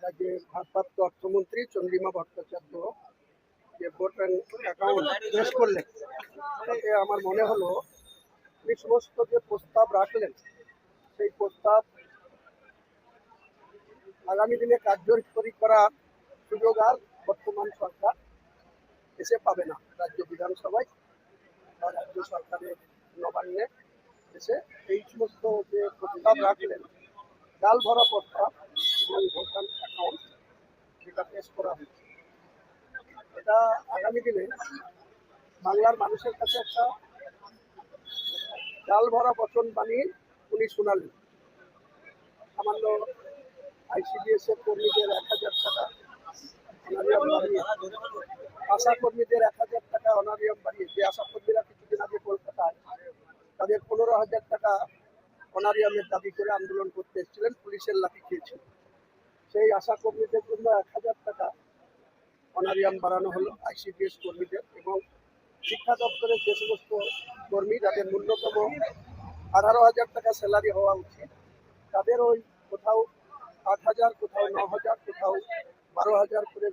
রাজ্যের ভারপ্রাপ্ত অর্থমন্ত্রী চন্দ্রিমা ভট্টাচার্য যে ভোট অ্যাকাউন্ট পেশ করলেন, এতে আমার মনে হলো উনি সমস্ত যে প্রস্তাব রাখলেন সেই প্রস্তাব আগামী দিনে কার্যকরী করার সুযোগ আর বর্তমান সরকার এসে পাবে না। রাজ্য বিধানসভায় বা রাজ্য সরকারের নবান্নে এসে এই সমস্ত যে প্রস্তাব রাখলেন, ডাল ভরা প্রস্তাব এবং ভোটার অ্যাকাউন্ট যেটা পেশ করা হয়েছে, এটা আগামী দিনে বাংলার মানুষের কাছে একটা ডাল ভরা বচন বানিয়ে উনি শোনালেন। সামান্য আইসিডিএস এর কর্মীদের 1,000 টাকা অনারিয়াম বাড়িয়ে, আশা কর্মীদের 1,000 টাকা অনারিয়াম বাড়িয়ে, যে আশা কর্মীরা কিছুদিন আগে কলকাতায় তাদের 15,000 টাকা অনারিয়ামের দাবি করে আন্দোলন করতে এসেছিলেন, পুলিশের লাঠি খেয়েছিল, সেই আশা কর্মীদের জন্য 1,000 টাকা অনারিয়াম বাড়ানো হলো আইসিডিএস কর্মীদের। এবং শিক্ষা দপ্তরের যে সমস্ত কর্মী যাদের ন্যূনতম 18,000 টাকা স্যালারি হওয়া উচিত, তাদের ওই কোথাও 8,000, কোথাও 9,000, কোথাও 12,000 করে